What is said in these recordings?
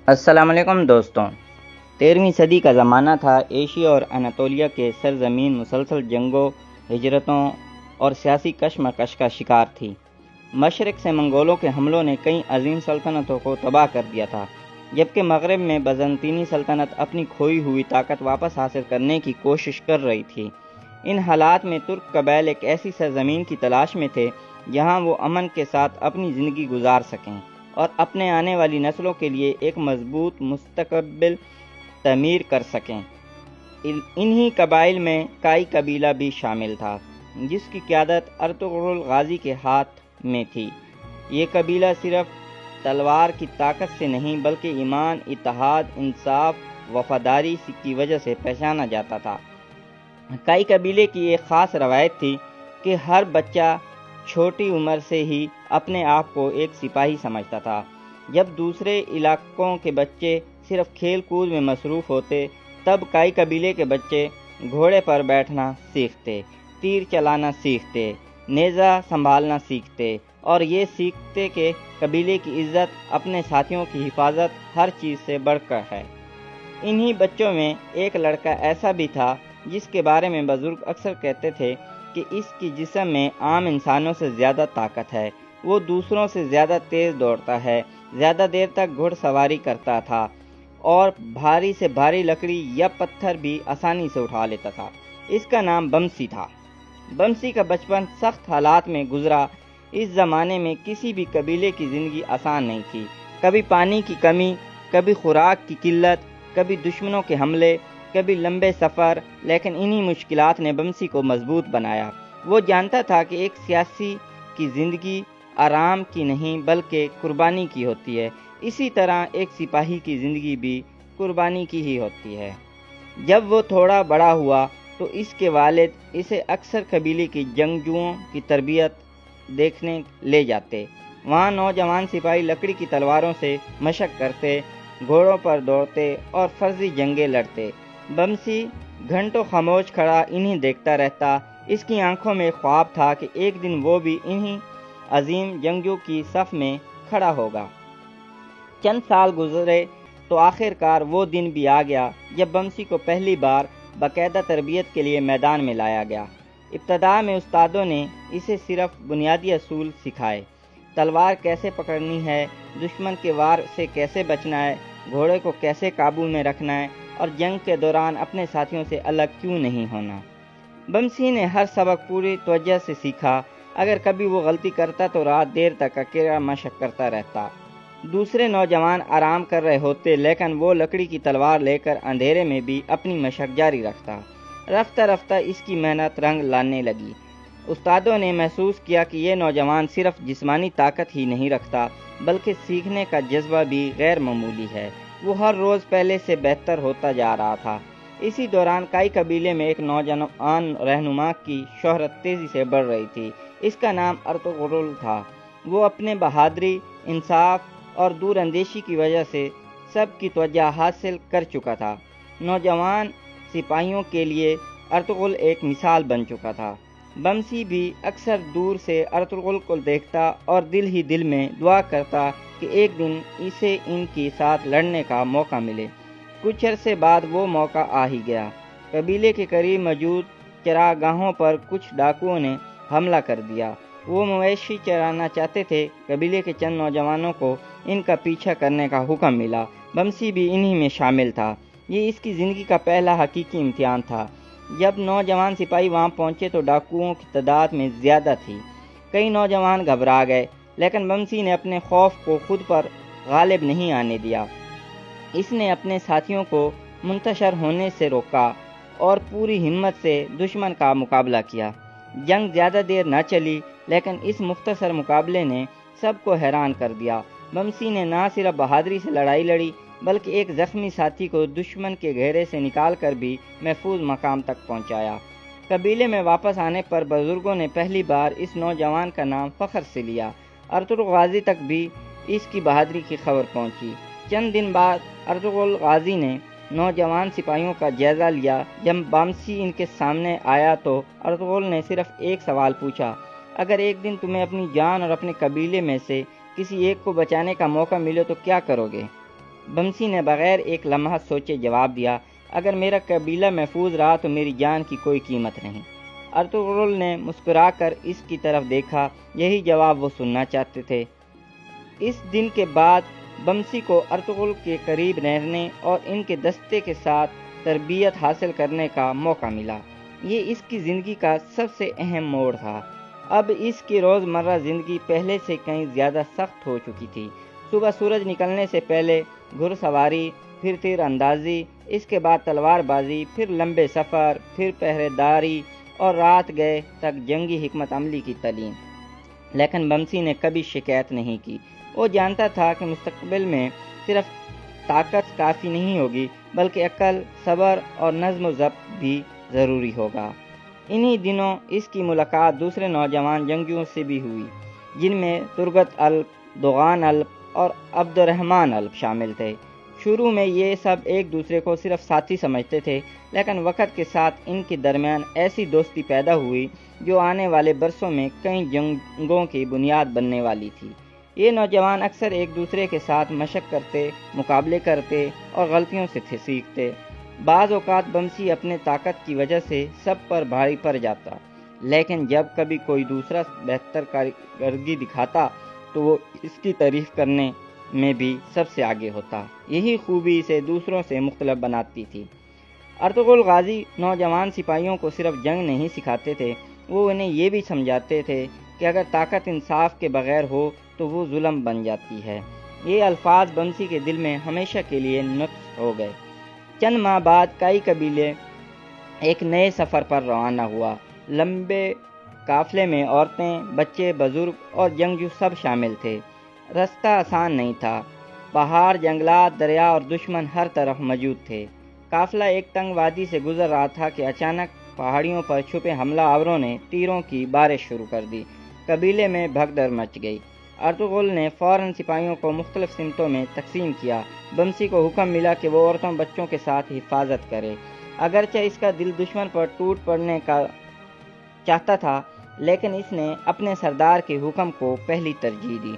السلام علیکم دوستوں۔ 13ویں صدی کا زمانہ تھا۔ ایشیا اور اناطولیہ کے سرزمین مسلسل جنگوں، ہجرتوں اور سیاسی کشمکش کا شکار تھی۔ مشرق سے منگولوں کے حملوں نے کئی عظیم سلطنتوں کو تباہ کر دیا تھا، جبکہ مغرب میں بازنطینی سلطنت اپنی کھوئی ہوئی طاقت واپس حاصل کرنے کی کوشش کر رہی تھی۔ ان حالات میں ترک قبائل ایک ایسی سرزمین کی تلاش میں تھے جہاں وہ امن کے ساتھ اپنی زندگی گزار سکیں اور اپنے آنے والی نسلوں کے لیے ایک مضبوط مستقبل تعمیر کر سکیں۔ انہی قبائل میں کائی قبیلہ بھی شامل تھا، جس کی قیادت ارطغرل غازی کے ہاتھ میں تھی۔ یہ قبیلہ صرف تلوار کی طاقت سے نہیں بلکہ ایمان، اتحاد، انصاف، وفاداری کی وجہ سے پہچانا جاتا تھا۔ کائی قبیلے کی ایک خاص روایت تھی کہ ہر بچہ چھوٹی عمر سے ہی اپنے آپ کو ایک سپاہی سمجھتا تھا۔ جب دوسرے علاقوں کے بچے صرف کھیل کود میں مصروف ہوتے، تب کائی قبیلے کے بچے گھوڑے پر بیٹھنا سیکھتے، تیر چلانا سیکھتے، نیزہ سنبھالنا سیکھتے اور یہ سیکھتے کہ قبیلے کی عزت، اپنے ساتھیوں کی حفاظت ہر چیز سے بڑھ کر ہے۔ انہی بچوں میں ایک لڑکا ایسا بھی تھا جس کے بارے میں بزرگ اکثر کہتے تھے کہ اس کی جسم میں عام انسانوں سے زیادہ طاقت ہے، وہ دوسروں سے زیادہ تیز دوڑتا ہے، زیادہ دیر تک گھڑ سواری کرتا تھا اور بھاری سے بھاری لکڑی یا پتھر بھی آسانی سے اٹھا لیتا تھا۔ اس کا نام بمسی تھا۔ بمسی کا بچپن سخت حالات میں گزرا۔ اس زمانے میں کسی بھی قبیلے کی زندگی آسان نہیں تھی۔ کبھی پانی کی کمی، کبھی خوراک کی قلت، کبھی دشمنوں کے حملے، کبھی لمبے سفر، لیکن انہی مشکلات نے بمسی کو مضبوط بنایا۔ وہ جانتا تھا کہ ایک سیاسی کی زندگی آرام کی نہیں بلکہ قربانی کی ہوتی ہے، اسی طرح ایک سپاہی کی زندگی بھی قربانی کی ہی ہوتی ہے۔ جب وہ تھوڑا بڑا ہوا تو اس کے والد اسے اکثر قبیلے کی جنگجوؤں کی تربیت دیکھنے لے جاتے۔ وہاں نوجوان سپاہی لکڑی کی تلواروں سے مشق کرتے، گھوڑوں پر دوڑتے اور فرضی جنگیں لڑتے۔ بمسی گھنٹوں خاموش کھڑا انہیں دیکھتا رہتا۔ اس کی آنکھوں میں خواب تھا کہ ایک دن وہ بھی انہی عظیم جنگجو کی صف میں کھڑا ہوگا۔ چند سال گزرے تو آخر کار وہ دن بھی آ گیا جب بمسی کو پہلی بار باقاعدہ تربیت کے لیے میدان میں لایا گیا۔ ابتدا میں استادوں نے اسے صرف بنیادی اصول سکھائے، تلوار کیسے پکڑنی ہے، دشمن کے وار سے کیسے بچنا ہے، گھوڑے کو کیسے قابو میں رکھنا ہے اور جنگ کے دوران اپنے ساتھیوں سے الگ کیوں نہیں ہونا۔ بمسی نے ہر سبق پوری توجہ سے سیکھا۔ اگر کبھی وہ غلطی کرتا تو رات دیر تک اکیلا مشق کرتا رہتا۔ دوسرے نوجوان آرام کر رہے ہوتے لیکن وہ لکڑی کی تلوار لے کر اندھیرے میں بھی اپنی مشق جاری رکھتا۔ رفتہ رفتہ اس کی محنت رنگ لانے لگی۔ استادوں نے محسوس کیا کہ یہ نوجوان صرف جسمانی طاقت ہی نہیں رکھتا بلکہ سیکھنے کا جذبہ بھی غیر معمولی ہے۔ وہ ہر روز پہلے سے بہتر ہوتا جا رہا تھا۔ اسی دوران کائی قبیلے میں ایک نوجوان رہنما کی شہرت تیزی سے بڑھ رہی تھی۔ اس کا نام ارطغرل تھا۔ وہ اپنے بہادری، انصاف اور دور اندیشی کی وجہ سے سب کی توجہ حاصل کر چکا تھا۔ نوجوان سپاہیوں کے لیے ارطغرل ایک مثال بن چکا تھا۔ بمسی بھی اکثر دور سے ارطغرل کو دیکھتا اور دل ہی دل میں دعا کرتا کہ ایک دن اسے ان کے ساتھ لڑنے کا موقع ملے۔ کچھ عرصے بعد وہ موقع آ ہی گیا۔ قبیلے کے قریب موجود چراگاہوں پر کچھ ڈاکوؤں نے حملہ کر دیا۔ وہ مویشی چرانا چاہتے تھے۔ قبیلے کے چند نوجوانوں کو ان کا پیچھا کرنے کا حکم ملا۔ بمسی بھی انہی میں شامل تھا۔ یہ اس کی زندگی کا پہلا حقیقی امتحان تھا۔ جب نوجوان سپاہی وہاں پہنچے تو ڈاکوؤں کی تعداد میں زیادہ تھی۔ کئی نوجوان گھبرا گئے لیکن بمسی نے اپنے خوف کو خود پر غالب نہیں آنے دیا۔ اس نے اپنے ساتھیوں کو منتشر ہونے سے روکا اور پوری ہمت سے دشمن کا مقابلہ کیا۔ جنگ زیادہ دیر نہ چلی لیکن اس مختصر مقابلے نے سب کو حیران کر دیا۔ بمسی نے نہ صرف بہادری سے لڑائی لڑی بلکہ ایک زخمی ساتھی کو دشمن کے گھیرے سے نکال کر بھی محفوظ مقام تک پہنچایا۔ قبیلے میں واپس آنے پر بزرگوں نے پہلی بار اس نوجوان کا نام فخر سے لیا۔ ارطغرل غازی تک بھی اس کی بہادری کی خبر پہنچی۔ چند دن بعد ارطغرل غازی نے نوجوان سپاہیوں کا جائزہ لیا۔ جب بمسی ان کے سامنے آیا تو ارطغرل نے صرف ایک سوال پوچھا، اگر ایک دن تمہیں اپنی جان اور اپنے قبیلے میں سے کسی ایک کو بچانے کا موقع ملے تو کیا کرو گے؟ بمسی نے بغیر ایک لمحہ سوچے جواب دیا، اگر میرا قبیلہ محفوظ رہا تو میری جان کی کوئی قیمت نہیں۔ ارطغرل نے مسکرا کر اس کی طرف دیکھا، یہی جواب وہ سننا چاہتے تھے۔ اس دن کے بعد بمسی کو ارطغرل کے قریب رہنے اور ان کے دستے کے ساتھ تربیت حاصل کرنے کا موقع ملا۔ یہ اس کی زندگی کا سب سے اہم موڑ تھا۔ اب اس کی روزمرہ زندگی پہلے سے کہیں زیادہ سخت ہو چکی تھی۔ صبح سورج نکلنے سے پہلے گھڑ سواری، پھر تیر اندازی، اس کے بعد تلوار بازی، پھر لمبے سفر، پھر پہرے داری اور رات گئے تک جنگی حکمت عملی کی تعلیم۔ لیکن بمسی نے کبھی شکایت نہیں کی۔ وہ جانتا تھا کہ مستقبل میں صرف طاقت کافی نہیں ہوگی، بلکہ عقل، صبر اور نظم و ضبط بھی ضروری ہوگا۔ انہی دنوں اس کی ملاقات دوسرے نوجوان جنگجوؤں سے بھی ہوئی، جن میں ترگت الپ، دوغان الپ اور عبد الرحمن الپ شامل تھے۔ شروع میں یہ سب ایک دوسرے کو صرف ساتھی سمجھتے تھے، لیکن وقت کے ساتھ ان کے درمیان ایسی دوستی پیدا ہوئی جو آنے والے برسوں میں کئی جنگوں کی بنیاد بننے والی تھی۔ یہ نوجوان اکثر ایک دوسرے کے ساتھ مشق کرتے، مقابلے کرتے اور غلطیوں سے سیکھتے۔ بعض اوقات بمسی اپنے طاقت کی وجہ سے سب پر بھاری پڑ جاتا، لیکن جب کبھی کوئی دوسرا بہتر کارکردگی دکھاتا تو وہ اس کی تعریف کرنے میں بھی سب سے آگے ہوتا۔ یہی خوبی اسے دوسروں سے مختلف بناتی تھی۔ ارطغرل غازی نوجوان سپاہیوں کو صرف جنگ نہیں سکھاتے تھے، وہ انہیں یہ بھی سمجھاتے تھے کہ اگر طاقت انصاف کے بغیر ہو تو وہ ظلم بن جاتی ہے۔ یہ الفاظ بمسی کے دل میں ہمیشہ کے لیے نقش ہو گئے۔ چند ماہ بعد کئی قبیلے ایک نئے سفر پر روانہ ہوا۔ لمبے قافلے میں عورتیں، بچے، بزرگ اور جنگجو سب شامل تھے۔ رستہ آسان نہیں تھا۔ پہاڑ، جنگلات، دریا اور دشمن ہر طرف موجود تھے۔ قافلہ ایک تنگ وادی سے گزر رہا تھا کہ اچانک پہاڑیوں پر چھپے حملہ آوروں نے تیروں کی بارش شروع کر دی۔ قبیلے میں بھگدڑ مچ گئی۔ ارطغرل نے فوراً سپاہیوں کو مختلف سمتوں میں تقسیم کیا۔ بمسی کو حکم ملا کہ وہ عورتوں بچوں کے ساتھ حفاظت کرے۔ اگرچہ اس کا دل دشمن پر ٹوٹ پڑنے کا چاہتا تھا، لیکن اس نے اپنے سردار کے حکم کو پہلی ترجیح دی۔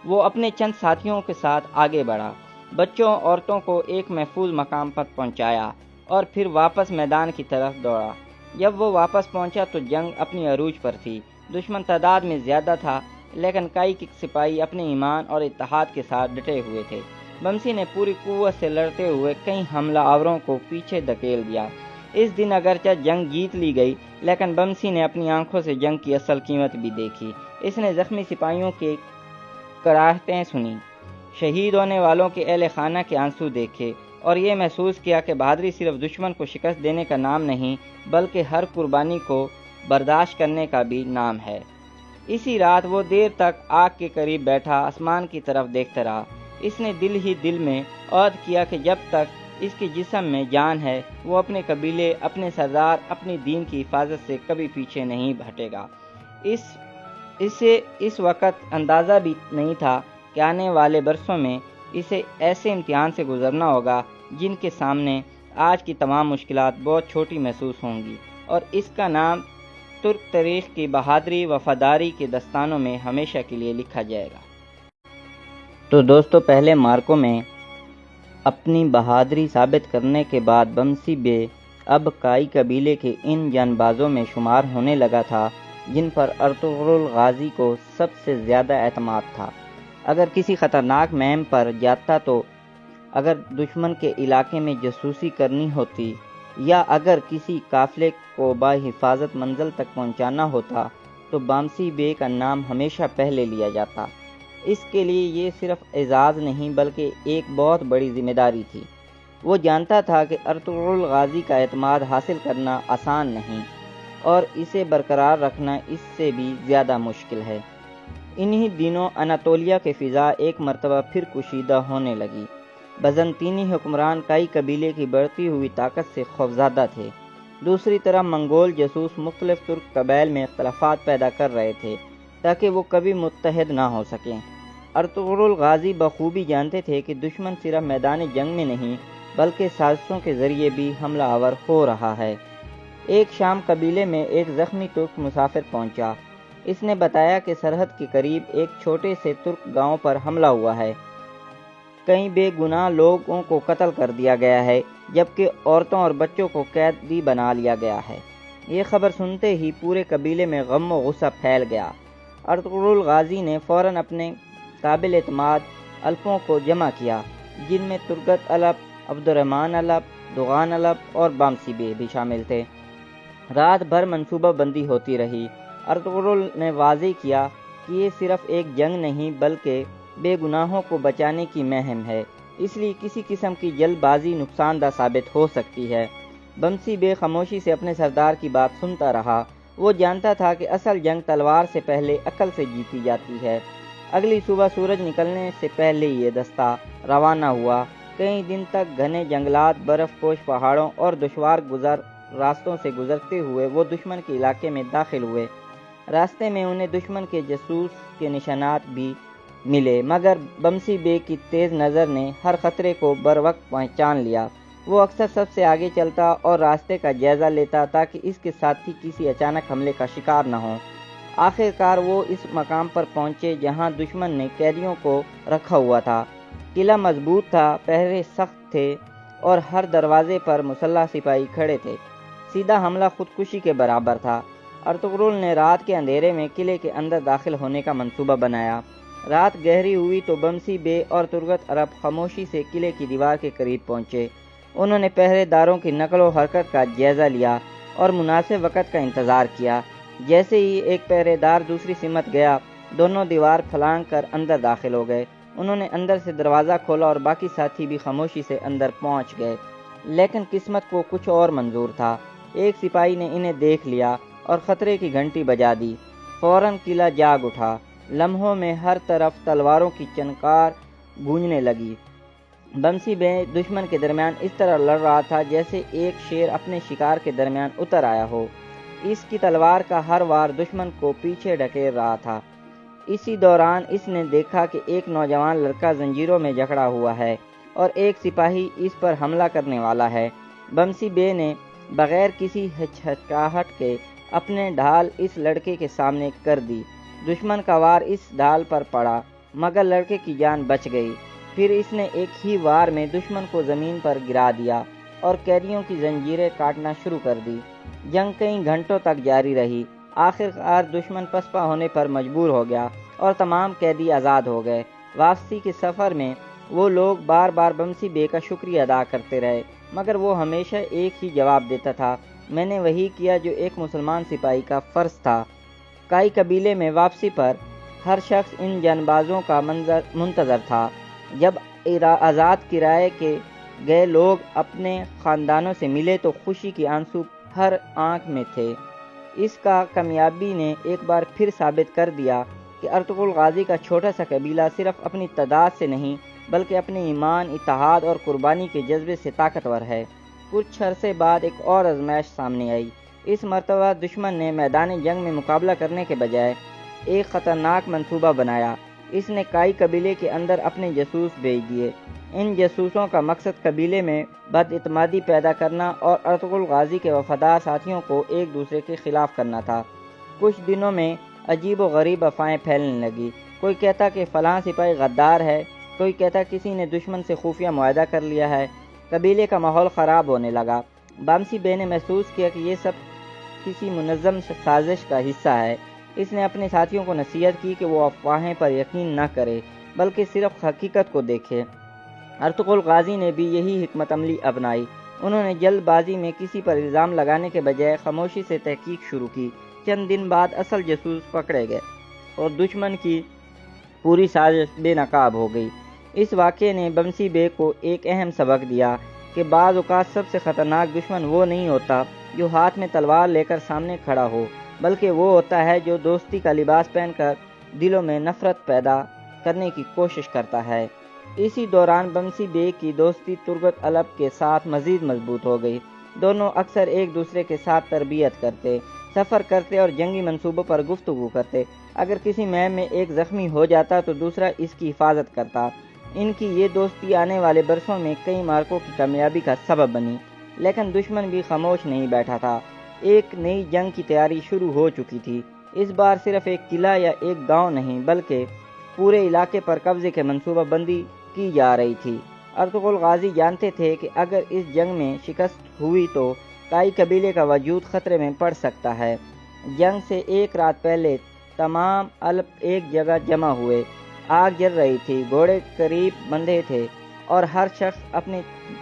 وہ اپنے چند ساتھیوں کے ساتھ آگے بڑھا، بچوں اور عورتوں کو ایک محفوظ مقام پر پہنچایا اور پھر واپس میدان کی طرف دوڑا۔ جب وہ واپس پہنچا تو جنگ اپنی عروج پر تھی۔ دشمن تعداد میں زیادہ تھا، لیکن کئی سپاہی اپنے ایمان اور اتحاد کے ساتھ ڈٹے ہوئے تھے۔ بمسی نے پوری قوت سے لڑتے ہوئے کئی حملہ آوروں کو پیچھے دھکیل دیا۔ اس دن اگرچہ جنگ جیت لی گئی، لیکن بمسی نے اپنی آنکھوں سے جنگ کی اصل قیمت بھی دیکھی۔ اس نے زخمی سپاہیوں کی کراہتیں سنی، شہید ہونے والوں کے اہل خانہ کے آنسو دیکھے اور یہ محسوس کیا کہ بہادری صرف دشمن کو شکست دینے کا نام نہیں، بلکہ ہر قربانی کو برداشت کرنے کا بھی نام ہے۔ اسی رات وہ دیر تک آگ کے قریب بیٹھا آسمان کی طرف دیکھتا رہا۔ اس نے دل ہی دل میں عہد کیا کہ جب تک اس کے جسم میں جان ہے وہ اپنے قبیلے، اپنے سردار، اپنی دین کی حفاظت سے کبھی پیچھے نہیں ہٹے گا۔ اسے اس وقت اندازہ بھی نہیں تھا کہ آنے والے برسوں میں اسے ایسے امتحان سے گزرنا ہوگا جن کے سامنے آج کی تمام مشکلات بہت چھوٹی محسوس ہوں گی، اور اس کا نام ترک تاریخ کی بہادری، وفاداری کے دستانوں میں ہمیشہ کے لیے لکھا جائے گا۔ تو دوستو، پہلے مارکوں میں اپنی بہادری ثابت کرنے کے بعد بمسی بے اب کائی قبیلے کے ان جان بازوں میں شمار ہونے لگا تھا جن پر ارطغرل غازی کو سب سے زیادہ اعتماد تھا۔ اگر کسی خطرناک مہم پر جاتا تو اگر دشمن کے علاقے میں جاسوسی کرنی ہوتی یا اگر کسی قافلے کو بحفاظت منزل تک پہنچانا ہوتا تو بمسی بے کا نام ہمیشہ پہلے لیا جاتا۔ اس کے لیے یہ صرف اعزاز نہیں بلکہ ایک بہت بڑی ذمہ داری تھی۔ وہ جانتا تھا کہ ارطغرل غازی کا اعتماد حاصل کرنا آسان نہیں اور اسے برقرار رکھنا اس سے بھی زیادہ مشکل ہے۔ انہی دنوں اناطولیہ کی فضا ایک مرتبہ پھر کشیدہ ہونے لگی۔ بازنطینی حکمران کئی قبیلے کی بڑھتی ہوئی طاقت سے خوفزدہ تھے۔ دوسری طرف منگول جاسوس مختلف ترک قبائل میں اختلافات پیدا کر رہے تھے تاکہ وہ کبھی متحد نہ ہو سکیں۔ ارطغرل غازی بخوبی جانتے تھے کہ دشمن صرف میدان جنگ میں نہیں بلکہ سازشوں کے ذریعے بھی حملہ آور ہو رہا ہے۔ ایک شام قبیلے میں ایک زخمی ترک مسافر پہنچا۔ اس نے بتایا کہ سرحد کے قریب ایک چھوٹے سے ترک گاؤں پر حملہ ہوا ہے۔ کئی بے گناہ لوگوں کو قتل کر دیا گیا ہے، جبکہ عورتوں اور بچوں کو قیدی بنا لیا گیا ہے۔ یہ خبر سنتے ہی پورے قبیلے میں غم و غصہ پھیل گیا۔ ارطغرل غازی نے فوراً اپنے قابل اعتماد الفوں کو جمع کیا، جن میں ترگت الپ، عبد الرحمن الپ، دغان الپ اور بامسی بے بھی شامل تھے۔ رات بھر منصوبہ بندی ہوتی رہی۔ ارطغرل نے واضح کیا کہ یہ صرف ایک جنگ نہیں بلکہ بے گناہوں کو بچانے کی مہم ہے، اس لیے کسی قسم کی جلد بازی نقصان دہ ثابت ہو سکتی ہے۔ بمسی بے خاموشی سے اپنے سردار کی بات سنتا رہا۔ وہ جانتا تھا کہ اصل جنگ تلوار سے پہلے عقل سے جیتی جاتی ہے۔ اگلی صبح سورج نکلنے سے پہلے یہ دستہ روانہ ہوا۔ کئی دن تک گھنے جنگلات، برف پوش پہاڑوں اور دشوار گزر راستوں سے گزرتے ہوئے وہ دشمن کے علاقے میں داخل ہوئے۔ راستے میں انہیں دشمن کے جاسوس کے نشانات بھی ملے، مگر بمسی بے کی تیز نظر نے ہر خطرے کو بروقت پہچان لیا۔ وہ اکثر سب سے آگے چلتا اور راستے کا جائزہ لیتا تاکہ اس کے ساتھی کسی اچانک حملے کا شکار نہ ہوں۔ آخر کار وہ اس مقام پر پہنچے جہاں دشمن نے قیدیوں کو رکھا ہوا تھا۔ قلعہ مضبوط تھا، پہرے سخت تھے اور ہر دروازے پر مسلح سپاہی کھڑے تھے۔ سیدھا حملہ خودکشی کے برابر تھا۔ ارطغرل نے رات کے اندھیرے میں قلعے کے اندر داخل ہونے کا منصوبہ بنایا۔ رات گہری ہوئی تو بمسی بے اور ترگت الپ خاموشی سے قلعے کی دیوار کے قریب پہنچے۔ انہوں نے پہرے داروں کی نقل و حرکت کا جائزہ لیا اور مناسب وقت کا انتظار کیا۔ جیسے ہی ایک پہرے دار دوسری سمت گیا، دونوں دیوار پھلانگ کر اندر داخل ہو گئے۔ انہوں نے اندر سے دروازہ کھولا اور باقی ساتھی بھی خاموشی سے اندر پہنچ گئے۔ لیکن قسمت کو کچھ اور منظور تھا۔ ایک سپاہی نے انہیں دیکھ لیا اور خطرے کی گھنٹی بجا دی۔ فوراً قلعہ جاگ اٹھا۔ لمحوں میں ہر طرف تلواروں کی چنکار گونجنے لگی۔ بمسی بے دشمن کے درمیان اس طرح لڑ رہا تھا جیسے ایک شیر اپنے شکار کے درمیان اتر آیا ہو۔ اس کی تلوار کا ہر وار دشمن کو پیچھے ڈھکیل رہا تھا۔ اسی دوران اس نے دیکھا کہ ایک نوجوان لڑکا زنجیروں میں جکڑا ہوا ہے اور ایک سپاہی اس پر حملہ کرنے والا ہے۔ بمسی بے نے بغیر کسی ہچکچاہٹ کے اپنے ڈھال اس لڑکے کے سامنے کر دی۔ دشمن کا وار اس ڈھال پر پڑا، مگر لڑکے کی جان بچ گئی۔ پھر اس نے ایک ہی وار میں دشمن کو زمین پر گرا دیا اور قیدیوں کی زنجیریں کاٹنا شروع کر دی۔ جنگ کئی گھنٹوں تک جاری رہی۔ آخر کار دشمن پسپا ہونے پر مجبور ہو گیا اور تمام قیدی آزاد ہو گئے۔ واپسی کے سفر میں وہ لوگ بار بار بمسی بے کا شکریہ ادا کرتے رہے، مگر وہ ہمیشہ ایک ہی جواب دیتا تھا: میں نے وہی کیا جو ایک مسلمان سپاہی کا فرض تھا۔ کائی قبیلے میں واپسی پر ہر شخص ان جانبازوں کا منتظر تھا۔ جب آزاد کرائے کے گئے لوگ اپنے خاندانوں سے ملے تو خوشی کے آنسو ہر آنکھ میں تھے۔ اس کا کامیابی نے ایک بار پھر ثابت کر دیا کہ ارطغرل غازی کا چھوٹا سا قبیلہ صرف اپنی تعداد سے نہیں بلکہ اپنے ایمان، اتحاد اور قربانی کے جذبے سے طاقتور ہے۔ کچھ عرصے بعد ایک اور آزمائش سامنے آئی۔ اس مرتبہ دشمن نے میدان جنگ میں مقابلہ کرنے کے بجائے ایک خطرناک منصوبہ بنایا۔ اس نے کائی قبیلے کے اندر اپنے جاسوس بھیج دیے۔ ان جاسوسوں کا مقصد قبیلے میں بد اعتمادی پیدا کرنا اور ارطغرل غازی کے وفادار ساتھیوں کو ایک دوسرے کے خلاف کرنا تھا۔ کچھ دنوں میں عجیب و غریب افواہیں پھیلنے لگی۔ کوئی کہتا کہ فلاں سپاہی غدار ہے، کوئی کہتا کسی نے دشمن سے خفیہ معاہدہ کر لیا ہے۔ قبیلے کا ماحول خراب ہونے لگا۔ بامسی بے نے محسوس کیا کہ یہ سب کسی منظم سازش کا حصہ ہے۔ اس نے اپنے ساتھیوں کو نصیحت کی کہ وہ افواہیں پر یقین نہ کرے بلکہ صرف حقیقت کو دیکھے۔ ارطغرل غازی نے بھی یہی حکمت عملی اپنائی۔ انہوں نے جلد بازی میں کسی پر الزام لگانے کے بجائے خاموشی سے تحقیق شروع کی۔ چند دن بعد اصل جاسوس پکڑے گئے اور دشمن کی پوری سازش بے نقاب ہو گئی۔ اس واقعے نے بمسی بے کو ایک اہم سبق دیا کہ بعض اوقات سب سے خطرناک دشمن وہ نہیں ہوتا جو ہاتھ میں تلوار لے کر سامنے کھڑا ہو، بلکہ وہ ہوتا ہے جو دوستی کا لباس پہن کر دلوں میں نفرت پیدا کرنے کی کوشش کرتا ہے۔ اسی دوران بمسی بے کی دوستی ترگت الپ کے ساتھ مزید مضبوط ہو گئی۔ دونوں اکثر ایک دوسرے کے ساتھ تربیت کرتے، سفر کرتے اور جنگی منصوبوں پر گفتگو کرتے۔ اگر کسی مہم میں ایک زخمی ہو جاتا تو دوسرا اس کی حفاظت کرتا۔ ان کی یہ دوستی آنے والے برسوں میں کئی معرکوں کی کامیابی کا سبب بنی۔ لیکن دشمن بھی خاموش نہیں بیٹھا تھا۔ ایک نئی جنگ کی تیاری شروع ہو چکی تھی۔ اس بار صرف ایک قلعہ یا ایک گاؤں نہیں بلکہ پورے علاقے پر قبضے کی منصوبہ بندی کی جا رہی تھی۔ ارطغرل غازی جانتے تھے کہ اگر اس جنگ میں شکست ہوئی تو کائی قبیلے کا وجود خطرے میں پڑ سکتا ہے۔ جنگ سے ایک رات پہلے تمام الپ ایک جگہ جمع ہوئے۔ آگ جل رہی تھی، گھوڑے قریب بندھے تھے اور ہر شخص اپنے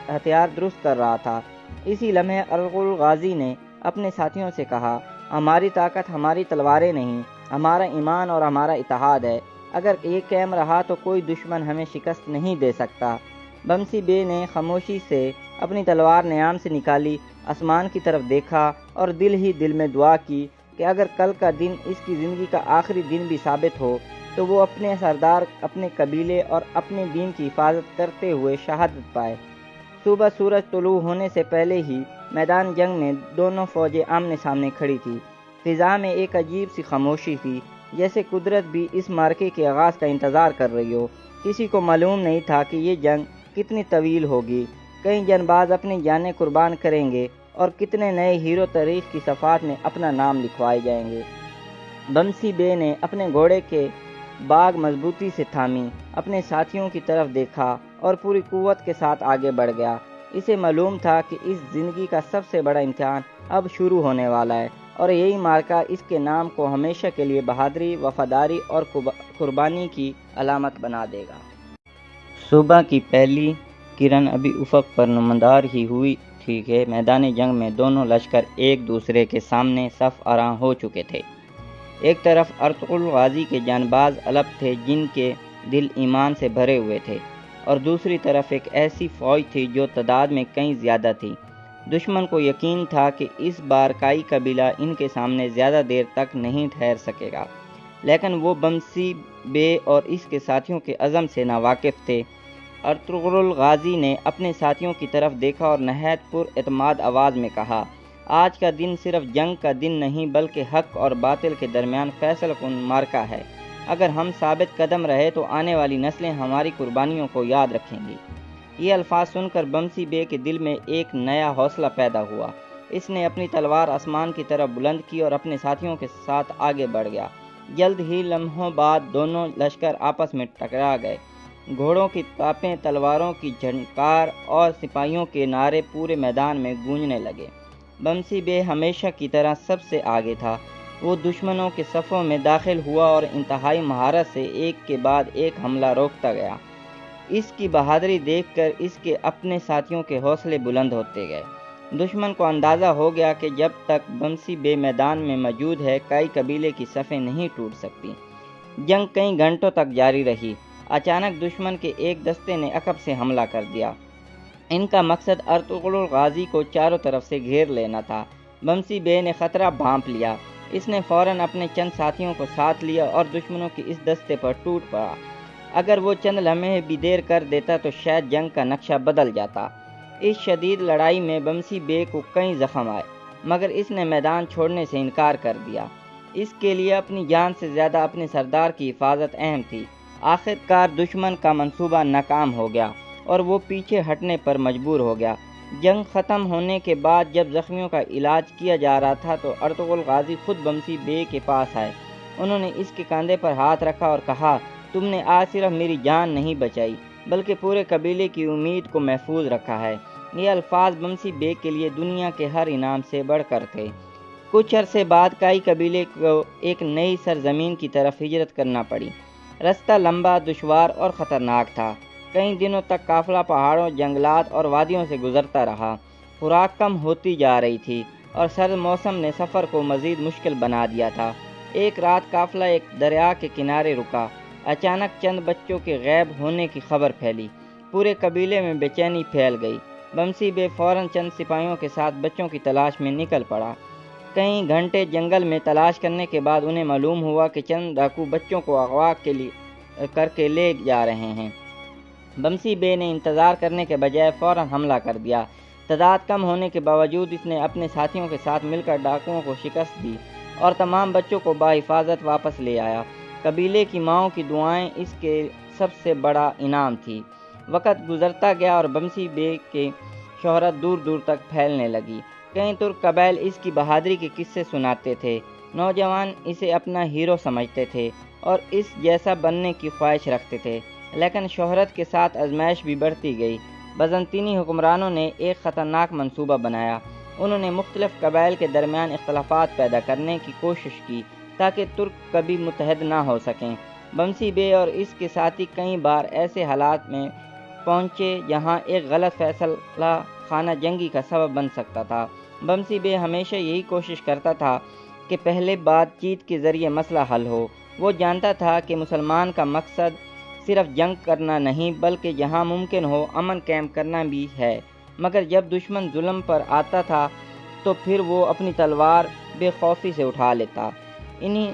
ہتھیار درست کر رہا تھا۔ اسی لمحے ارطغرل غازی نے اپنے ساتھیوں سے کہا، ہماری طاقت ہماری تلواریں نہیں، ہمارا ایمان اور ہمارا اتحاد ہے۔ اگر یہ قائم رہا تو کوئی دشمن ہمیں شکست نہیں دے سکتا۔ بمسی بے نے خاموشی سے اپنی تلوار نیام سے نکالی، آسمان کی طرف دیکھا اور دل ہی دل میں دعا کی کہ اگر کل کا دن اس کی زندگی کا آخری دن بھی ثابت ہو تو وہ اپنے سردار، اپنے قبیلے اور اپنے دین کی حفاظت کرتے ہوئے شہادت پائے۔ صبح سورج طلوع ہونے سے پہلے ہی میدان جنگ میں دونوں فوجیں آمنے سامنے کھڑی تھی۔ فضا میں ایک عجیب سی خاموشی تھی، جیسے قدرت بھی اس معرکے کے آغاز کا انتظار کر رہی ہو۔ کسی کو معلوم نہیں تھا کہ یہ جنگ کتنی طویل ہوگی، کئی جنباز اپنی جانیں قربان کریں گے اور کتنے نئے ہیرو تاریخ کی صفحات میں اپنا نام لکھوائے جائیں گے۔ بمسی بے نے اپنے گھوڑے کے باگ مضبوطی سے تھامی، اپنے ساتھیوں کی طرف دیکھا اور پوری قوت کے ساتھ آگے بڑھ گیا۔ اسے معلوم تھا کہ اس زندگی کا سب سے بڑا امتحان اب شروع ہونے والا ہے اور یہی معرکہ اس کے نام کو ہمیشہ کے لیے بہادری، وفاداری اور قربانی کی علامت بنا دے گا۔ صبح کی پہلی کرن ابھی افق پر نمودار ہی ہوئی تھی کہ میدان جنگ میں دونوں لشکر ایک دوسرے کے سامنے صف آراں ہو چکے تھے۔ ایک طرف ارطغرل غازی کے جانباز الپ تھے جن کے دل ایمان سے بھرے ہوئے تھے، اور دوسری طرف ایک ایسی فوج تھی جو تعداد میں کہیں زیادہ تھی۔ دشمن کو یقین تھا کہ اس بار کائی قبیلہ ان کے سامنے زیادہ دیر تک نہیں ٹھہر سکے گا، لیکن وہ بمسی بے اور اس کے ساتھیوں کے عزم سے ناواقف تھے۔ ارطغرل غازی نے اپنے ساتھیوں کی طرف دیکھا اور نہایت پر اعتماد آواز میں کہا، آج کا دن صرف جنگ کا دن نہیں بلکہ حق اور باطل کے درمیان فیصلہ کن معرکہ ہے۔ اگر ہم ثابت قدم رہے تو آنے والی نسلیں ہماری قربانیوں کو یاد رکھیں گی۔ یہ الفاظ سن کر بمسی بے کے دل میں ایک نیا حوصلہ پیدا ہوا۔ اس نے اپنی تلوار آسمان کی طرف بلند کی اور اپنے ساتھیوں کے ساتھ آگے بڑھ گیا۔ جلد ہی لمحوں بعد دونوں لشکر آپس میں ٹکرا گئے۔ گھوڑوں کی ٹاپیں، تلواروں کی جھنکار اور سپاہیوں کے نعرے پورے میدان میں گونجنے لگے۔ بمسی بے ہمیشہ کی طرح سب سے آگے تھا۔ وہ دشمنوں کے صفوں میں داخل ہوا اور انتہائی مہارت سے ایک کے بعد ایک حملہ روکتا گیا۔ اس کی بہادری دیکھ کر اس کے اپنے ساتھیوں کے حوصلے بلند ہوتے گئے۔ دشمن کو اندازہ ہو گیا کہ جب تک بمسی بے میدان میں موجود ہے کئی قبیلے کی صفیں نہیں ٹوٹ سکتی۔ جنگ کئی گھنٹوں تک جاری رہی۔ اچانک دشمن کے ایک دستے نے عقب سے حملہ کر دیا۔ ان کا مقصد ارطغرل غازی کو چاروں طرف سے گھیر لینا تھا۔ بمسی بے نے خطرہ بھانپ لیا۔ اس نے فوراً اپنے چند ساتھیوں کو ساتھ لیا اور دشمنوں کے اس دستے پر ٹوٹ پڑا۔ اگر وہ چند لمحے بھی دیر کر دیتا تو شاید جنگ کا نقشہ بدل جاتا۔ اس شدید لڑائی میں بمسی بے کو کئی زخم آئے، مگر اس نے میدان چھوڑنے سے انکار کر دیا۔ اس کے لیے اپنی جان سے زیادہ اپنے سردار کی حفاظت اہم تھی۔ آخر کار دشمن کا منصوبہ ناکام ہو گیا اور وہ پیچھے ہٹنے پر مجبور ہو گیا۔ جنگ ختم ہونے کے بعد جب زخمیوں کا علاج کیا جا رہا تھا تو ارطغرل غازی خود بمسی بے کے پاس آئے۔ انہوں نے اس کے کاندھے پر ہاتھ رکھا اور کہا، تم نے آج صرف میری جان نہیں بچائی بلکہ پورے قبیلے کی امید کو محفوظ رکھا ہے۔ یہ الفاظ بمسی بے کے لیے دنیا کے ہر انعام سے بڑھ کر تھے۔ کچھ عرصے بعد کئی قبیلے کو ایک نئی سرزمین کی طرف ہجرت کرنا پڑی۔ رستہ لمبا، دشوار اور خطرناک تھا۔ کئی دنوں تک قافلہ پہاڑوں، جنگلات اور وادیوں سے گزرتا رہا۔ خوراک کم ہوتی جا رہی تھی اور سرد موسم نے سفر کو مزید مشکل بنا دیا تھا۔ ایک رات قافلہ ایک دریا کے کنارے رکا۔ اچانک چند بچوں کے غائب ہونے کی خبر پھیلی۔ پورے قبیلے میں بے چینی پھیل گئی۔ بمسی بے فوراً چند سپاہیوں کے ساتھ بچوں کی تلاش میں نکل پڑا۔ کئی گھنٹے جنگل میں تلاش کرنے کے بعد انہیں معلوم ہوا کہ چند ڈاکو بچوں کو اغوا کر کے لے جا رہے ہیں۔ بمسی بے نے انتظار کرنے کے بجائے فوراً حملہ کر دیا۔ تعداد کم ہونے کے باوجود اس نے اپنے ساتھیوں کے ساتھ مل کر ڈاکوؤں کو شکست دی اور تمام بچوں کو بحفاظت واپس لے آیا۔ قبیلے کی ماؤں کی دعائیں اس کے سب سے بڑا انعام تھی۔ وقت گزرتا گیا اور بمسی بے کی شہرت دور دور تک پھیلنے لگی۔ کئی ترک قبائل اس کی بہادری کے قصے سناتے تھے۔ نوجوان اسے اپنا ہیرو سمجھتے تھے اور اس جیسا بننے کی خواہش رکھتے تھے۔ لیکن شہرت کے ساتھ آزمائش بھی بڑھتی گئی۔ بازنطینی حکمرانوں نے ایک خطرناک منصوبہ بنایا۔ انہوں نے مختلف قبائل کے درمیان اختلافات پیدا کرنے کی کوشش کی تاکہ ترک کبھی متحد نہ ہو سکیں۔ بمسی بے اور اس کے ساتھی کئی بار ایسے حالات میں پہنچے جہاں ایک غلط فیصلہ خانہ جنگی کا سبب بن سکتا تھا۔ بمسی بے ہمیشہ یہی کوشش کرتا تھا کہ پہلے بات چیت کے ذریعے مسئلہ حل ہو۔ وہ جانتا تھا کہ مسلمان کا مقصد صرف جنگ کرنا نہیں بلکہ جہاں ممکن ہو امن قائم کرنا بھی ہے، مگر جب دشمن ظلم پر آتا تھا تو پھر وہ اپنی تلوار بے خوفی سے اٹھا لیتا۔ انہی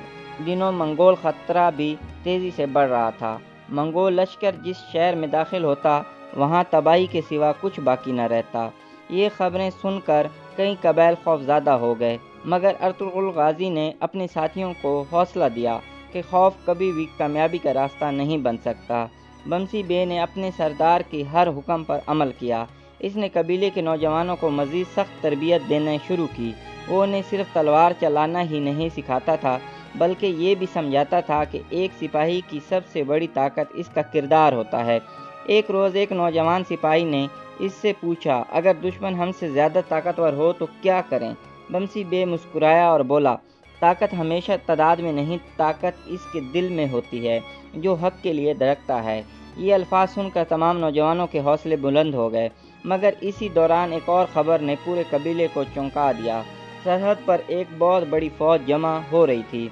دنوں منگول خطرہ بھی تیزی سے بڑھ رہا تھا۔ منگول لشکر جس شہر میں داخل ہوتا وہاں تباہی کے سوا کچھ باقی نہ رہتا۔ یہ خبریں سن کر کئی قبائل خوفزدہ ہو گئے، مگر ارطغرل غازی نے اپنے ساتھیوں کو حوصلہ دیا کہ خوف کبھی بھی کامیابی کا راستہ نہیں بن سکتا۔ بمسی بے نے اپنے سردار کے ہر حکم پر عمل کیا۔ اس نے قبیلے کے نوجوانوں کو مزید سخت تربیت دینا شروع کی۔ وہ انہیں صرف تلوار چلانا ہی نہیں سکھاتا تھا بلکہ یہ بھی سمجھاتا تھا کہ ایک سپاہی کی سب سے بڑی طاقت اس کا کردار ہوتا ہے۔ ایک روز ایک نوجوان سپاہی نے اس سے پوچھا، اگر دشمن ہم سے زیادہ طاقتور ہو تو کیا کریں؟ بمسی بے مسکرایا اور بولا، طاقت ہمیشہ تعداد میں نہیں، طاقت اس کے دل میں ہوتی ہے جو حق کے لیے دھڑکتا ہے۔ یہ الفاظ سن کر تمام نوجوانوں کے حوصلے بلند ہو گئے، مگر اسی دوران ایک اور خبر نے پورے قبیلے کو چونکا دیا۔ سرحد پر ایک بہت بڑی فوج جمع ہو رہی تھی۔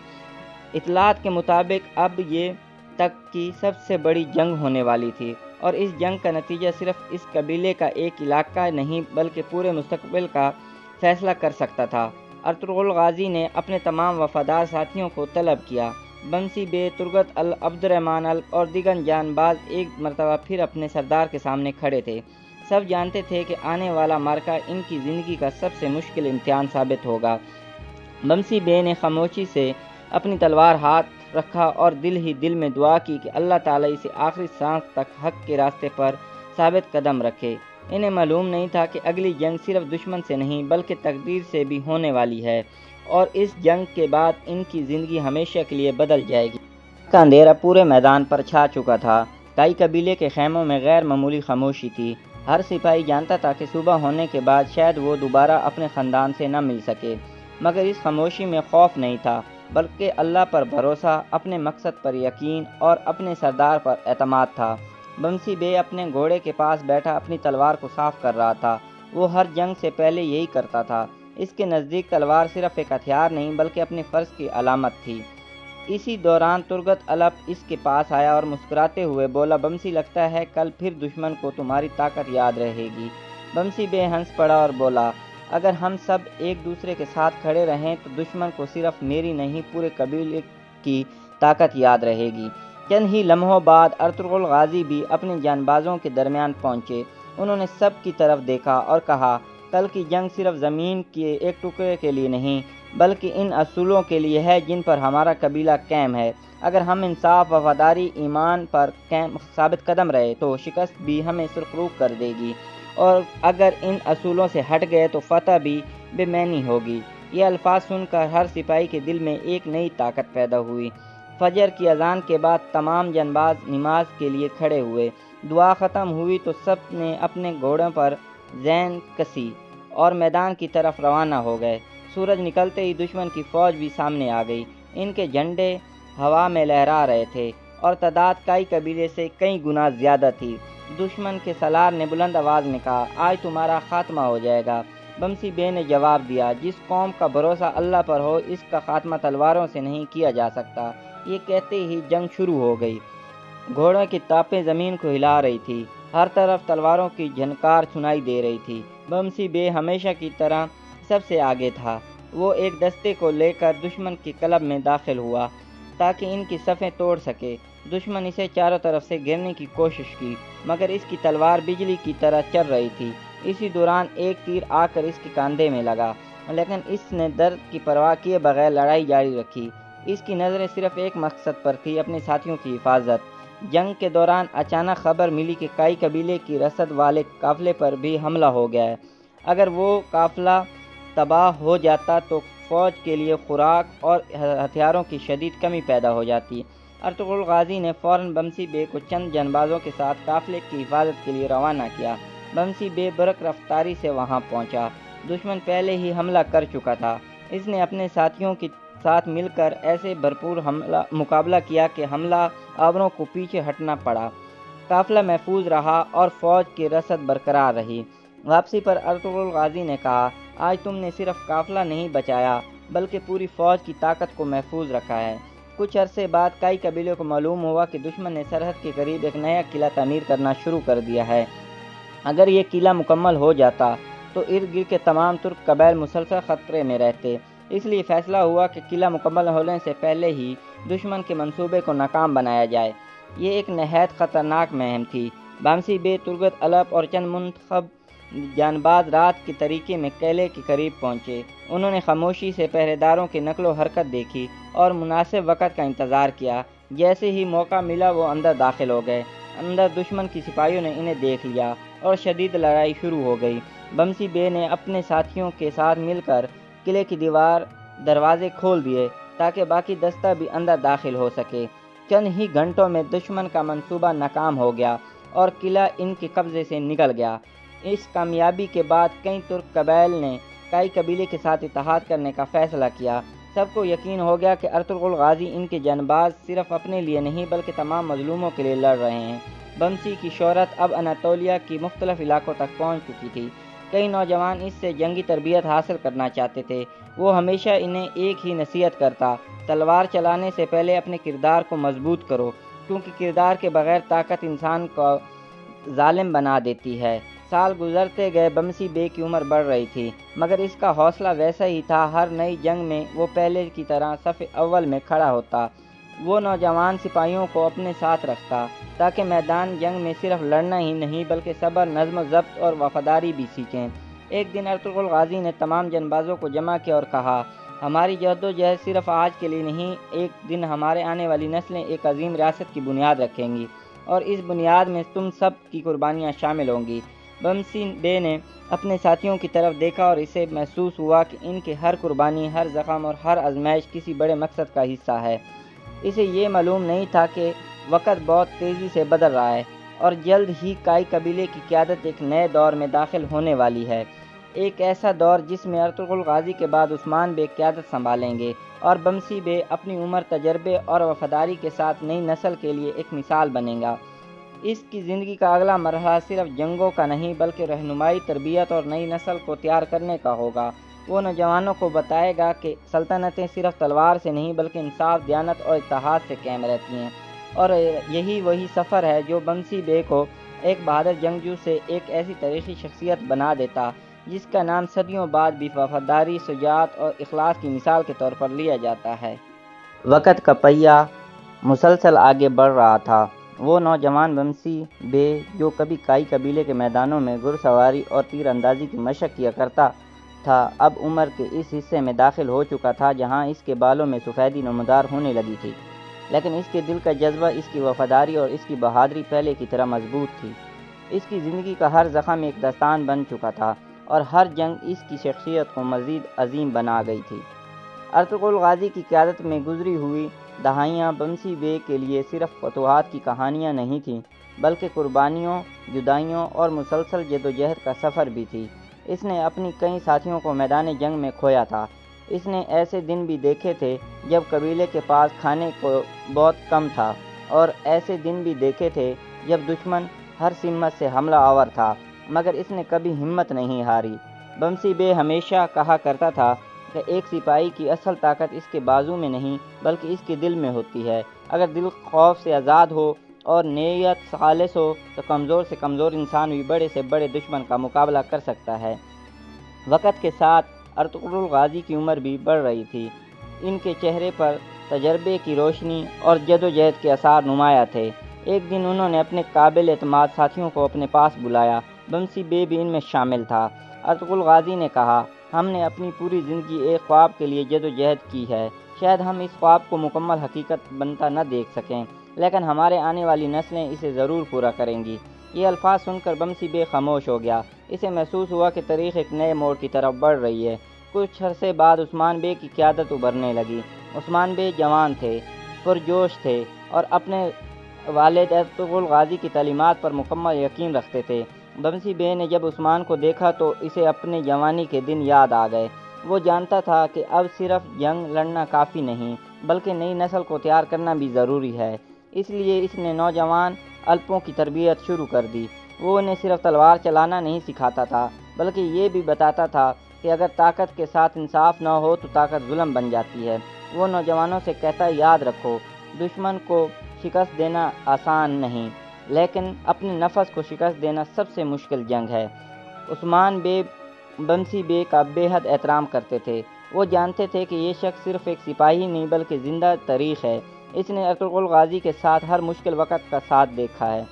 اطلاعات کے مطابق اب یہ تک کی سب سے بڑی جنگ ہونے والی تھی، اور اس جنگ کا نتیجہ صرف اس قبیلے کا ایک علاقہ نہیں بلکہ پورے مستقبل کا فیصلہ کر سکتا تھا۔ ارطغرل غازی نے اپنے تمام وفادار ساتھیوں کو طلب کیا۔ بمسی بے، ترغت عبد الرحمن اور دیگر جان باز ایک مرتبہ پھر اپنے سردار کے سامنے کھڑے تھے۔ سب جانتے تھے کہ آنے والا معرکہ ان کی زندگی کا سب سے مشکل امتحان ثابت ہوگا۔ بمسی بے نے خاموشی سے اپنی تلوار ہاتھ رکھا اور دل ہی دل میں دعا کی کہ اللہ تعالیٰ اسے آخری سانس تک حق کے راستے پر ثابت قدم رکھے۔ انہیں معلوم نہیں تھا کہ اگلی جنگ صرف دشمن سے نہیں بلکہ تقدیر سے بھی ہونے والی ہے، اور اس جنگ کے بعد ان کی زندگی ہمیشہ کے لیے بدل جائے گی۔ کا اندھیرا پورے میدان پر چھا چکا تھا۔ کئی قبیلے کے خیموں میں غیر معمولی خاموشی تھی۔ ہر سپاہی جانتا تھا کہ صبح ہونے کے بعد شاید وہ دوبارہ اپنے خاندان سے نہ مل سکے، مگر اس خاموشی میں خوف نہیں تھا بلکہ اللہ پر بھروسہ، اپنے مقصد پر یقین اور اپنے سردار پر اعتماد تھا۔ بمسی بے اپنے گھوڑے کے پاس بیٹھا اپنی تلوار کو صاف کر رہا تھا۔ وہ ہر جنگ سے پہلے یہی کرتا تھا۔ اس کے نزدیک تلوار صرف ایک ہتھیار نہیں بلکہ اپنے فرض کی علامت تھی۔ اسی دوران ترغت الب اس کے پاس آیا اور مسکراتے ہوئے بولا، بمسی، لگتا ہے کل پھر دشمن کو تمہاری طاقت یاد رہے گی۔ بمسی بے ہنس پڑا اور بولا، اگر ہم سب ایک دوسرے کے ساتھ کھڑے رہیں تو دشمن کو صرف میری نہیں پورے قبیلے کی طاقت یاد رہے گی۔ چند ہی لمحوں بعد ارطغرل غازی بھی اپنے جان بازوں کے درمیان پہنچے۔ انہوں نے سب کی طرف دیکھا اور کہا، کل کی جنگ صرف زمین کے ایک ٹکڑے کے لیے نہیں بلکہ ان اصولوں کے لیے ہے جن پر ہمارا قبیلہ قائم ہے۔ اگر ہم انصاف، وفاداری، ایمان پر ثابت قدم رہے تو شکست بھی ہمیں سرخرو کر دے گی، اور اگر ان اصولوں سے ہٹ گئے تو فتح بھی بے معنی ہوگی۔ یہ الفاظ سن کر ہر سپاہی کے دل میں ایک نئی طاقت پیدا ہوئی۔ فجر کی اذان کے بعد تمام جانباز نماز کے لیے کھڑے ہوئے۔ دعا ختم ہوئی تو سب نے اپنے گھوڑوں پر زین کسی اور میدان کی طرف روانہ ہو گئے۔ سورج نکلتے ہی دشمن کی فوج بھی سامنے آ گئی۔ ان کے جھنڈے ہوا میں لہرا رہے تھے اور تعداد کئی قبیلے سے کئی گنا زیادہ تھی۔ دشمن کے سالار نے بلند آواز میں کہا، آج تمہارا خاتمہ ہو جائے گا۔ بمسی بے نے جواب دیا، جس قوم کا بھروسہ اللہ پر ہو اس کا خاتمہ تلواروں سے نہیں کیا جا سکتا۔ یہ کہتے ہی جنگ شروع ہو گئی۔ گھوڑوں کی ٹاپیں زمین کو ہلا رہی تھی، ہر طرف تلواروں کی جھنکار سنائی دے رہی تھی۔ بمسی بے ہمیشہ کی طرح سب سے آگے تھا۔ وہ ایک دستے کو لے کر دشمن کے کلب میں داخل ہوا تاکہ ان کی صفیں توڑ سکے۔ دشمن اسے چاروں طرف سے گھیرنے کی کوشش کی، مگر اس کی تلوار بجلی کی طرح چل رہی تھی۔ اسی دوران ایک تیر آ کر اس کے کاندھے میں لگا، لیکن اس نے درد کی پرواہ کیے بغیر لڑائی جاری رکھی۔ اس کی نظریں صرف ایک مقصد پر تھی، اپنے ساتھیوں کی حفاظت۔ جنگ کے دوران اچانک خبر ملی کہ کئی قبیلے کی رسد والے قافلے پر بھی حملہ ہو گیا ہے۔ اگر وہ قافلہ تباہ ہو جاتا تو فوج کے لیے خوراک اور ہتھیاروں کی شدید کمی پیدا ہو جاتی۔ ارطغرل غازی نے فوراً بمسی بے کو چند جانبازوں کے ساتھ قافلے کی حفاظت کے لیے روانہ کیا۔ بمسی بے برق رفتاری سے وہاں پہنچا۔ دشمن پہلے ہی حملہ کر چکا تھا۔ اس نے اپنے ساتھیوں کے ساتھ مل کر ایسے بھرپور مقابلہ کیا کہ حملہ آوروں کو پیچھے ہٹنا پڑا۔ قافلہ محفوظ رہا اور فوج کی رسد برقرار رہی۔ واپسی پر ارطغرل غازی نے کہا، آج تم نے صرف قافلہ نہیں بچایا بلکہ پوری فوج کی طاقت کو محفوظ رکھا ہے۔ کچھ عرصے بعد کئی قبیلوں کو معلوم ہوا کہ دشمن نے سرحد کے قریب ایک نیا قلعہ تعمیر کرنا شروع کر دیا ہے۔ اگر یہ قلعہ مکمل ہو جاتا تو ارد گرد کے تمام ترک قبائل مسلسل خطرے میں رہتے۔ اس لیے فیصلہ ہوا کہ قلعہ مکمل ہونے سے پہلے ہی دشمن کے منصوبے کو ناکام بنایا جائے۔ یہ ایک نہایت خطرناک مہم تھی۔ بامسی بے، ترگت الپ اور چند منتخب جانباز رات کے طریقے میں قلعے کے قریب پہنچے۔ انہوں نے خاموشی سے پہرے داروں کی نقل و حرکت دیکھی اور مناسب وقت کا انتظار کیا۔ جیسے ہی موقع ملا وہ اندر داخل ہو گئے۔ اندر دشمن کی سپاہیوں نے انہیں دیکھ لیا اور شدید لڑائی شروع ہو گئی۔ بمسی بے نے اپنے ساتھیوں کے ساتھ مل کر قلعے کی دروازے کھول دیے تاکہ باقی دستہ بھی اندر داخل ہو سکے۔ چند ہی گھنٹوں میں دشمن کا منصوبہ ناکام ہو گیا اور قلعہ ان کے قبضے سے نکل گیا۔ اس کامیابی کے بعد کئی ترک قبائل نے کئی قبیلے کے ساتھ اتحاد کرنے کا فیصلہ کیا۔ سب کو یقین ہو گیا کہ ارطغرل غازی ان کے جانباز صرف اپنے لیے نہیں بلکہ تمام مظلوموں کے لیے لڑ رہے ہیں۔ بمسی کی شہرت اب اناطولیہ کی مختلف علاقوں تک پہنچ چکی تھی۔ کئی نوجوان اس سے جنگی تربیت حاصل کرنا چاہتے تھے۔ وہ ہمیشہ انہیں ایک ہی نصیحت کرتا، تلوار چلانے سے پہلے اپنے کردار کو مضبوط کرو، کیونکہ کردار کے بغیر طاقت انسان کو ظالم بنا دیتی ہے۔ سال گزرتے گئے، بمسی بے کی عمر بڑھ رہی تھی، مگر اس کا حوصلہ ویسا ہی تھا۔ ہر نئی جنگ میں وہ پہلے کی طرح صف اول میں کھڑا ہوتا۔ وہ نوجوان سپاہیوں کو اپنے ساتھ رکھتا تاکہ میدان جنگ میں صرف لڑنا ہی نہیں بلکہ صبر، نظم و ضبط اور وفاداری بھی سیکھیں۔ ایک دن ارطغرل غازی نے تمام جانبازوں کو جمع کیا اور کہا، ہماری جہد صرف آج کے لیے نہیں، ایک دن ہمارے آنے والی نسلیں ایک عظیم ریاست کی بنیاد رکھیں گی اور اس بنیاد میں تم سب کی قربانیاں شامل ہوں گی۔ بمسی بے نے اپنے ساتھیوں کی طرف دیکھا اور اسے محسوس ہوا کہ ان کی ہر قربانی، ہر زخم اور ہر آزمائش کسی بڑے مقصد کا حصہ ہے۔ اسے یہ معلوم نہیں تھا کہ وقت بہت تیزی سے بدل رہا ہے اور جلد ہی کئی قبیلے کی قیادت ایک نئے دور میں داخل ہونے والی ہے۔ ایک ایسا دور جس میں ارطغرل غازی کے بعد عثمان بے قیادت سنبھالیں گے اور بمسی بے اپنی عمر، تجربے اور وفاداری کے ساتھ نئی نسل کے لیے ایک مثال بنے گا۔ اس کی زندگی کا اگلا مرحلہ صرف جنگوں کا نہیں بلکہ رہنمائی، تربیت اور نئی نسل کو تیار کرنے کا ہوگا۔ وہ نوجوانوں کو بتائے گا کہ سلطنتیں صرف تلوار سے نہیں بلکہ انصاف، دیانت اور اتحاد سے قائم رہتی ہیں، اور یہی وہی سفر ہے جو بمسی بے کو ایک بہادر جنگجو سے ایک ایسی تاریخی شخصیت بنا دیتا جس کا نام صدیوں بعد بھی وفاداری، شجاعت اور اخلاص کی مثال کے طور پر لیا جاتا ہے۔ وقت کا پہیہ مسلسل آگے بڑھ رہا تھا۔ وہ نوجوان بمسی بے جو کبھی کئی قبیلے کے میدانوں میں گھڑ سواری اور تیر اندازی کی مشق کیا کرتا تھا، اب عمر کے اس حصے میں داخل ہو چکا تھا جہاں اس کے بالوں میں سفیدی نمودار ہونے لگی تھی، لیکن اس کے دل کا جذبہ، اس کی وفاداری اور اس کی بہادری پہلے کی طرح مضبوط تھی۔ اس کی زندگی کا ہر زخم ایک داستان بن چکا تھا اور ہر جنگ اس کی شخصیت کو مزید عظیم بنا گئی تھی۔ ارطغرل غازی کی قیادت میں گزری ہوئی دہائیاں بمسی بے کے لیے صرف فتوحات کی کہانیاں نہیں تھیں بلکہ قربانیوں، جدائیوں اور مسلسل جدوجہد کا سفر بھی تھی۔ اس نے اپنی کئی ساتھیوں کو میدان جنگ میں کھویا تھا۔ اس نے ایسے دن بھی دیکھے تھے جب قبیلے کے پاس کھانے کو بہت کم تھا، اور ایسے دن بھی دیکھے تھے جب دشمن ہر سمت سے حملہ آور تھا، مگر اس نے کبھی ہمت نہیں ہاری۔ بمسی بے ہمیشہ کہا کرتا تھا کہ ایک سپاہی کی اصل طاقت اس کے بازو میں نہیں بلکہ اس کے دل میں ہوتی ہے۔ اگر دل خوف سے آزاد ہو اور نیت خالص ہو تو کمزور سے کمزور انسان بھی بڑے سے بڑے دشمن کا مقابلہ کر سکتا ہے۔ وقت کے ساتھ ارطغرل غازی کی عمر بھی بڑھ رہی تھی۔ ان کے چہرے پر تجربے کی روشنی اور جدوجہد کے آثار نمایاں تھے۔ ایک دن انہوں نے اپنے قابل اعتماد ساتھیوں کو اپنے پاس بلایا۔ بمسی بے بھی ان میں شامل تھا۔ ارطغرل غازی نے کہا، ہم نے اپنی پوری زندگی ایک خواب کے لیے جدوجہد کی ہے۔ شاید ہم اس خواب کو مکمل حقیقت بنتا نہ دیکھ سکیں، لیکن ہمارے آنے والی نسلیں اسے ضرور پورا کریں گی۔ یہ الفاظ سن کر بمسی بے خاموش ہو گیا۔ اسے محسوس ہوا کہ تاریخ ایک نئے موڑ کی طرف بڑھ رہی ہے۔ کچھ عرصے بعد عثمان بے کی قیادت ابھرنے لگی۔ عثمان بے جوان تھے، پرجوش تھے اور اپنے والد ارطغرل غازی کی تعلیمات پر مکمل یقین رکھتے تھے۔ بمسی بے نے جب عثمان کو دیکھا تو اسے اپنے جوانی کے دن یاد آ گئے۔ وہ جانتا تھا کہ اب صرف جنگ لڑنا کافی نہیں بلکہ نئی نسل کو تیار کرنا بھی ضروری ہے۔ اس لیے اس نے نوجوان الپوں کی تربیت شروع کر دی۔ وہ انہیں صرف تلوار چلانا نہیں سکھاتا تھا بلکہ یہ بھی بتاتا تھا کہ اگر طاقت کے ساتھ انصاف نہ ہو تو طاقت ظلم بن جاتی ہے۔ وہ نوجوانوں سے کہتا یاد رکھو، دشمن کو شکست دینا آسان نہیں لیکن اپنے نفس کو شکست دینا سب سے مشکل جنگ ہے۔ عثمان بے بمسی بے کا بے حد احترام کرتے تھے۔ وہ جانتے تھے کہ یہ شخص صرف ایک سپاہی نہیں بلکہ زندہ تاریخ ہے۔ اس نے ارطغرل غازی کے ساتھ ہر مشکل وقت کا ساتھ دیکھا ہے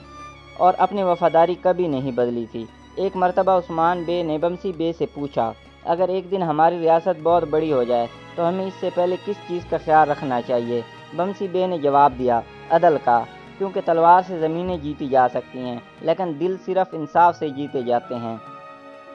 اور اپنی وفاداری کبھی نہیں بدلی تھی۔ ایک مرتبہ عثمان بے نے بمسی بے سے پوچھا، اگر ایک دن ہماری ریاست بہت بڑی ہو جائے تو ہمیں اس سے پہلے کس چیز کا خیال رکھنا چاہیے؟ بمسی بے نے جواب دیا، عدل کا، کیونکہ تلوار سے زمینیں جیتی جا سکتی ہیں لیکن دل صرف انصاف سے جیتے جاتے ہیں۔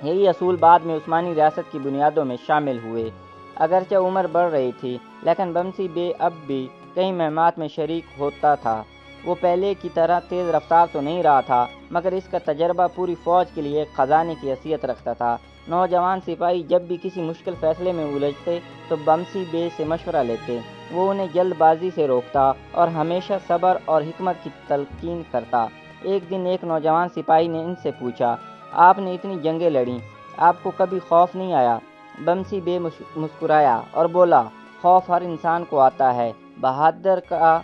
یہی اصول بعد میں عثمانی ریاست کی بنیادوں میں شامل ہوئے۔ اگرچہ عمر بڑھ رہی تھی لیکن بمسی بے اب بھی کئی مہمات میں شریک ہوتا تھا۔ وہ پہلے کی طرح تیز رفتار تو نہیں رہا تھا مگر اس کا تجربہ پوری فوج کے لیے ایک خزانے کی حیثیت رکھتا تھا۔ نوجوان سپاہی جب بھی کسی مشکل فیصلے میں الجھتے تو بمسی بے سے مشورہ لیتے۔ وہ انہیں جلد بازی سے روکتا اور ہمیشہ صبر اور حکمت کی تلقین کرتا۔ ایک دن ایک نوجوان سپاہی نے ان سے پوچھا، آپ نے اتنی جنگیں لڑیں، آپ کو کبھی خوف نہیں آیا؟ بمسی بے مسکرایا اور بولا، خوف ہر انسان کو آتا ہے، بہادر کا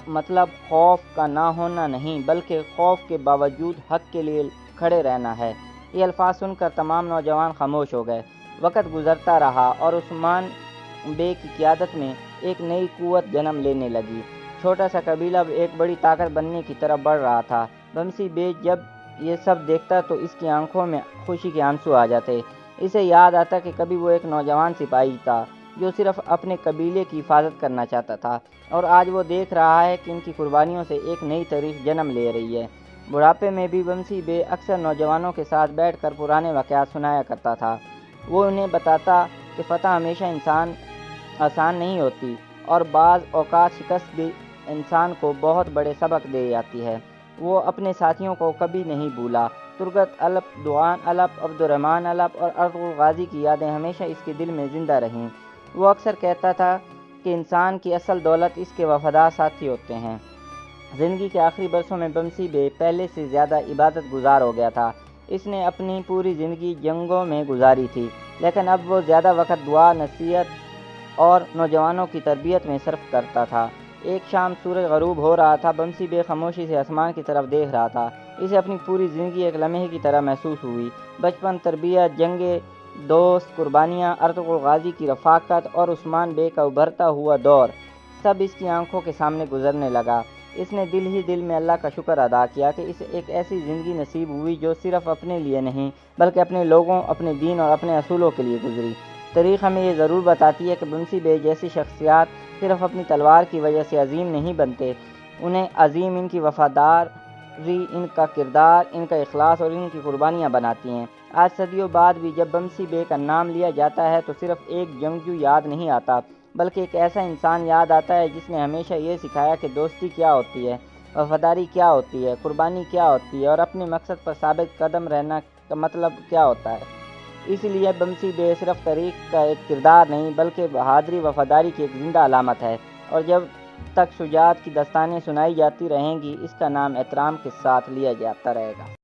مطلب خوف کا نہ ہونا نہیں بلکہ خوف کے باوجود حق کے لیے کھڑے رہنا ہے۔ یہ الفاظ سن کر تمام نوجوان خاموش ہو گئے۔ وقت گزرتا رہا اور عثمان بے کی قیادت میں ایک نئی قوت جنم لینے لگی۔ چھوٹا سا قبیلہ ایک بڑی طاقت بننے کی طرف بڑھ رہا تھا۔ بمسی بے جب یہ سب دیکھتا تو اس کی آنکھوں میں خوشی کے آنسو آ جاتے۔ اسے یاد آتا کہ کبھی وہ ایک نوجوان سپاہی تھا جو صرف اپنے قبیلے کی حفاظت کرنا چاہتا تھا اور آج وہ دیکھ رہا ہے کہ ان کی قربانیوں سے ایک نئی تاریخ جنم لے رہی ہے۔ بڑھاپے میں بھی بمسی بے اکثر نوجوانوں کے ساتھ بیٹھ کر پرانے واقعات سنایا کرتا تھا۔ وہ انہیں بتاتا کہ فتح ہمیشہ آسان نہیں ہوتی اور بعض اوقات شکست بھی انسان کو بہت بڑے سبق دے جاتی ہے۔ وہ اپنے ساتھیوں کو کبھی نہیں بھولا۔ ترگت الپ، دوان الپ، عبد الرحمن الپ اور ارطغرل غازی کی یادیں ہمیشہ اس کے دل میں زندہ رہیں۔ وہ اکثر کہتا تھا کہ انسان کی اصل دولت اس کے وفادار ساتھی ہوتے ہیں۔ زندگی کے آخری برسوں میں بمسی بے پہلے سے زیادہ عبادت گزار ہو گیا تھا۔ اس نے اپنی پوری زندگی جنگوں میں گزاری تھی لیکن اب وہ زیادہ وقت دعا، نصیحت اور نوجوانوں کی تربیت میں صرف کرتا تھا۔ ایک شام سورج غروب ہو رہا تھا۔ بمسی بے خاموشی سے آسمان کی طرف دیکھ رہا تھا۔ اسے اپنی پوری زندگی ایک لمحے کی طرح محسوس ہوئی۔ بچپن، تربیت، جنگیں، دوست، قربانیاں، ارطغرل غازی کی رفاقت اور عثمان بے کا ابھرتا ہوا دور، سب اس کی آنکھوں کے سامنے گزرنے لگا۔ اس نے دل ہی دل میں اللہ کا شکر ادا کیا کہ اسے ایک ایسی زندگی نصیب ہوئی جو صرف اپنے لیے نہیں بلکہ اپنے لوگوں، اپنے دین اور اپنے اصولوں کے لیے گزری۔ تاریخ ہمیں یہ ضرور بتاتی ہے کہ بمسی بے جیسی شخصیات صرف اپنی تلوار کی وجہ سے عظیم نہیں بنتے، انہیں عظیم ان کی وفاداری، ان کا کردار، ان کا اخلاص اور ان کی قربانیاں بناتی ہیں۔ آج صدیوں بعد بھی جب بمسی بے کا نام لیا جاتا ہے تو صرف ایک جنگجو یاد نہیں آتا بلکہ ایک ایسا انسان یاد آتا ہے جس نے ہمیشہ یہ سکھایا کہ دوستی کیا ہوتی ہے، وفاداری کیا ہوتی ہے، قربانی کیا ہوتی ہے اور اپنے مقصد پر ثابت قدم رہنا کا مطلب کیا ہوتا ہے۔ اس لیے بمسی بے صرف تاریخ کا ایک کردار نہیں بلکہ بہادری، وفاداری کی ایک زندہ علامت ہے اور جب تک شجاعت کی داستانیں سنائی جاتی رہیں گی اس کا نام احترام کے ساتھ لیا جاتا رہے گا۔